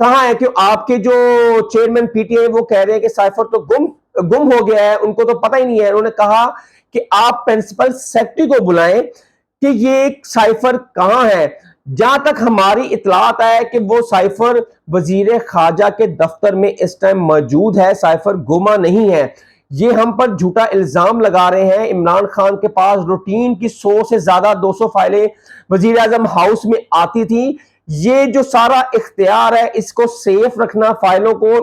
کہاں ہے کہ آپ کے جو چیئرمین پی ٹی آئی وہ کہہ رہے ہیں کہ سائفر تو گم ہو گیا ہے، ان کو تو پتہ ہی نہیں ہے. انہوں نے کہا کہ آپ پرنسپل سیکرٹری کو بلائیں کہ یہ سائفر کہاں ہے. جہاں تک ہماری اطلاعات ہے کہ وہ سائفر وزیر خارجہ کے دفتر میں اس ٹائم موجود ہے، سائفر گما نہیں ہے. یہ ہم پر جھوٹا الزام لگا رہے ہیں. عمران خان کے پاس روٹین کی 100 سے زیادہ 200 فائلیں وزیر اعظم ہاؤس میں آتی تھیں. یہ جو سارا اختیار ہے اس کو سیف رکھنا، فائلوں کو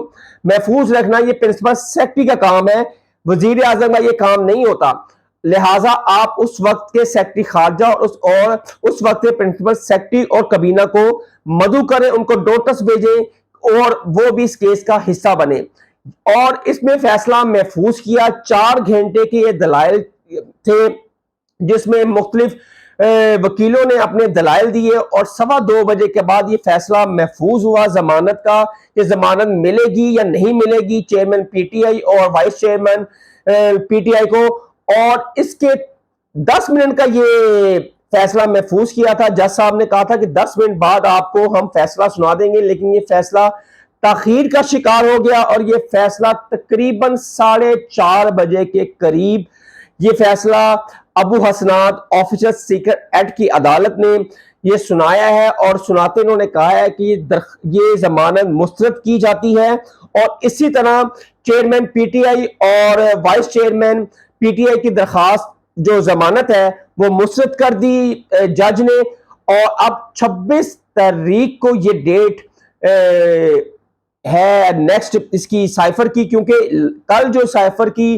محفوظ رکھنا، یہ پرنسپل سیکرٹری کا کام ہے، وزیر اعظم کا یہ کام نہیں ہوتا. لہٰذا آپ اس وقت کے سیکرٹری خارجہ اور اس وقت کے پرنسپل سیکرٹری اور کابینہ کو مدعو کریں، ان کو نوٹس بھیجیں اور وہ بھی اس کیس کا حصہ بنے. اور اس میں فیصلہ محفوظ کیا. 4 گھنٹے کے یہ دلائل تھے جس میں مختلف وکیلوں نے اپنے دلائل دیے اور 2:15 بجے کے بعد یہ فیصلہ محفوظ ہوا ضمانت کا کہ ضمانت ملے گی یا نہیں ملے گی چیئرمین پی ٹی آئی اور vice chairman P T I کو. اور اس کے 10 منٹ کا یہ فیصلہ محفوظ کیا تھا. جج صاحب نے کہا تھا کہ 10 منٹ بعد آپ کو ہم فیصلہ سنا دیں گے، لیکن یہ فیصلہ تاخیر کا شکار ہو گیا اور یہ فیصلہ تقریباً 4:30 بجے کے قریب یہ فیصلہ ابو حسنات آفیسر سیکرٹ ایکٹ کی عدالت نے یہ سنایا ہے. اور سناتے انہوں نے کہا ہے کہ یہ ضمانت مسترد کی جاتی ہے اور اسی طرح چیئرمین پی ٹی آئی اور vice chairman P T I کی درخواست جو ضمانت ہے وہ مسترد کر دی جج نے. اور اب 26 تاریخ کو یہ ڈیٹ ہے نیکسٹ اس کی سائفر کی، کیونکہ کل جو سائفر کی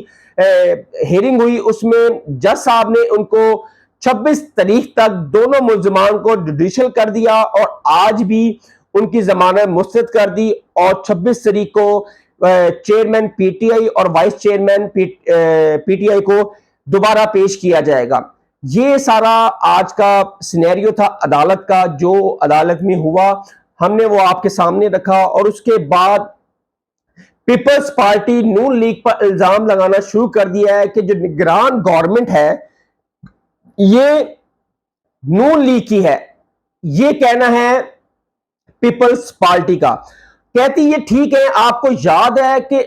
ہیرنگ ہوئی اس میں جج صاحب نے ان کو 26 تاریخ تک دونوں ملزمان کو جوڈیشل کر دیا اور آج بھی ان کی ضمانت مسترد کر دی اور 26 تاریخ کو چیئرمین پی ٹی آئی اور vice chairman P T I کو دوبارہ پیش کیا جائے گا. یہ سارا آج کا سینیریو تھا عدالت کا، جو عدالت میں ہوا ہم نے وہ آپ کے سامنے رکھا. اور اس کے بعد پیپلز پارٹی نون لیگ پر الزام لگانا شروع کر دیا ہے کہ جو نگران گورنمنٹ ہے یہ نون لیگ کی ہے. یہ کہنا ہے پیپلز پارٹی کا. کہتی یہ ٹھیک ہے، آپ کو یاد ہے کہ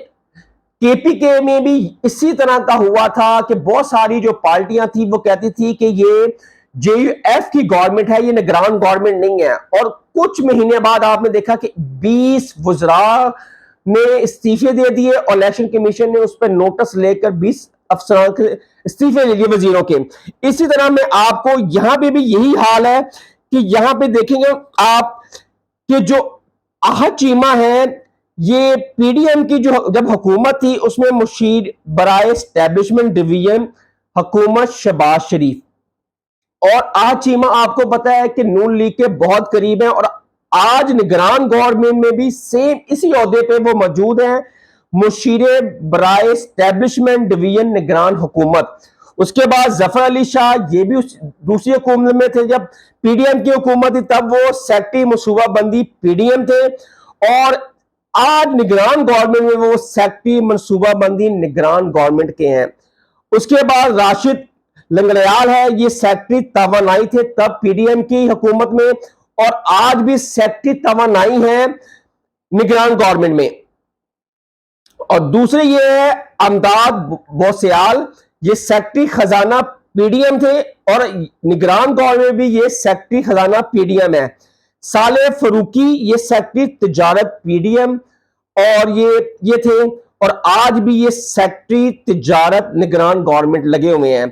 کے پی کے میں بھی اسی طرح کا ہوا تھا کہ بہت ساری جو پارٹیاں تھیں وہ کہتی تھی کہ یہ جے یو ایف کی گورنمنٹ ہے، یہ نگران گورنمنٹ نہیں ہے. اور کچھ مہینے بعد آپ نے دیکھا کہ 20 وزراء نے استعفے دے دیے اور الیکشن کمیشن نے اس پہ نوٹس لے کر 20 افسران کے استعفے لے لیے وزیروں کے. اسی طرح میں آپ کو یہاں پہ بھی یہی حال ہے کہ یہاں پہ دیکھیں گے آپ کہ جو احد چیمہ ہے یہ پی ڈی ایم کی جو جب حکومت تھی اس میں مشیر برائے اسٹیبلشمنٹ ڈویژن حکومت شہباز شریف، اور احد چیمہ آپ کو پتا ہے کہ نون لیگ کے بہت قریب ہیں اور آج نگران گورنمنٹ میں بھی سیم اسی عہدے پہ وہ موجود ہیں، مشیر برائے اسٹیبلشمنٹ ڈویژن نگران حکومت. اس کے بعد ظفر علی شاہ یہ بھی دوسری حکومت میں تھے، جب پی ڈی ایم کی حکومت تھی تب وہ سیکرٹری منصوبہ بندی پی ڈی ایم تھے، اور آج نگران گورنمنٹ میں وہ سیکرٹری منصوبہ بندی نگران گورنمنٹ کے ہیں. اس کے بعد راشد لنگڑیال ہے، یہ سیکرٹری توانائی تھے تب پی ڈی ایم کی حکومت میں اور آج بھی سیکرٹری توانائی ہیں نگران گورنمنٹ میں. اور دوسرے یہ ہے امداد بوسیال، یہ سیکرٹری خزانہ پی ڈی ایم تھے اور نگران گورنمنٹ میں بھی یہ سیکرٹری خزانہ پی ڈی ایم ہے. صالح فاروقی یہ سیکرٹری تجارت پی ڈی ایم اور یہ تھے اور آج بھی یہ سیکرٹری تجارت نگران گورنمنٹ لگے ہوئے ہیں.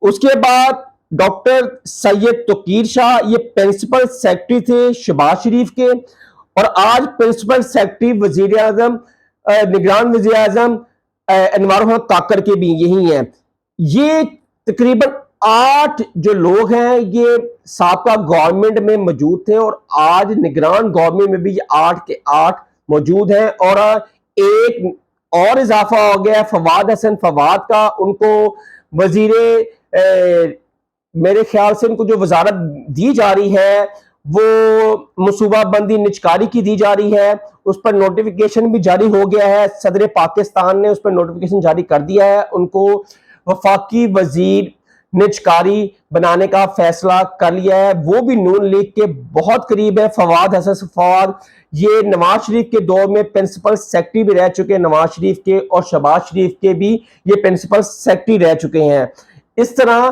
اس کے بعد ڈاکٹر سید توقیر شاہ یہ پرنسپل سیکرٹری تھے شہباز شریف کے اور آج پرنسپل سیکرٹری وزیر اعظم نگران وزیر اعظم انوار الحق کاکڑ کے بھی یہی ہیں. یہ تقریباً 8 جو لوگ ہیں یہ سابقہ گورنمنٹ میں موجود تھے اور آج نگران گورنمنٹ میں بھی یہ 8 کے 8 موجود ہیں. اور ایک اور اضافہ ہو گیا فواد حسن فواد کا، ان کو وزیر میرے خیال سے ان کو جو وزارت دی جا رہی ہے وہ منصوبہ بندی نجکاری کی دی جا رہی ہے، اس پر نوٹیفیکیشن بھی جاری ہو گیا ہے، صدر پاکستان نے اس پر نوٹیفیکیشن جاری کر دیا ہے، ان کو وفاقی وزیر نجکاری بنانے کا فیصلہ کر لیا ہے. وہ بھی نون لیگ کے بہت قریب ہے فواد حسن فواد، یہ نواز شریف کے دور میں پرنسپل سیکرٹری بھی رہ چکے ہیں، نواز شریف کے اور شہباز شریف کے بھی یہ پرنسپل سیکرٹری رہ چکے ہیں۔ اس طرح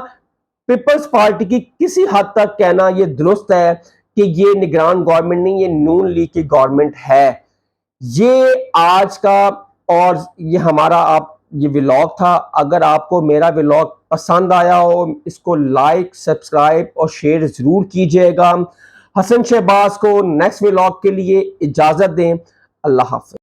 پیپلز پارٹی کی کسی حد تک کہنا یہ درست ہے کہ یہ نگران گورنمنٹ نہیں، یہ نون لیگ کی گورنمنٹ ہے۔ یہ آج کا اور یہ ہمارا یہ ولاگ تھا۔ اگر آپ کو میرا ولاگ پسند آیا ہو، اس کو لائک، سبسکرائب اور شیئر ضرور کیجئے گا۔ حسن شہباز کو نیکسٹ ولاگ کے لیے اجازت دیں۔ اللہ حافظ۔